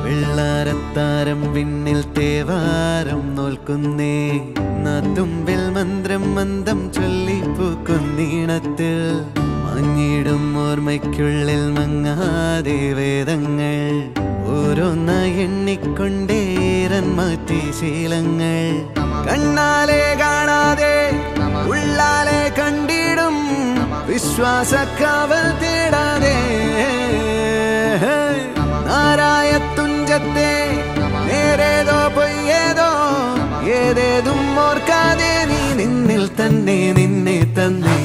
വെള്ളാരത്താരം വിണ്ണിൽ തേവാരം നോൽക്കുന്നേ തുമ്പിൽ മന്ത്രം മന്ദം ചൊല്ലിപ്പൂക്കുന്നീണത്തിൽ മങ്ങിടും ഓർമ്മയ്ക്കുള്ളിൽ മങ്ങാതെ വേദങ്ങൾ ഓരോന്നായി എണ്ണിക്കൊണ്ടേരൻ മാറ്റി ശീലങ്ങൾ കണ്ണാലെ കാണാതെ ഉള്ളാലെ കണ്ടിടും വിശ്വാസക്കാവൽ തേടാതെ നാരായ തുഞ്ചത്തെ നേരേതോ പൊയ്യേതോ ഏതേതും ഓർക്കാതെ നീ നിന്നിൽ തന്നെ നിന്നെ തന്നെ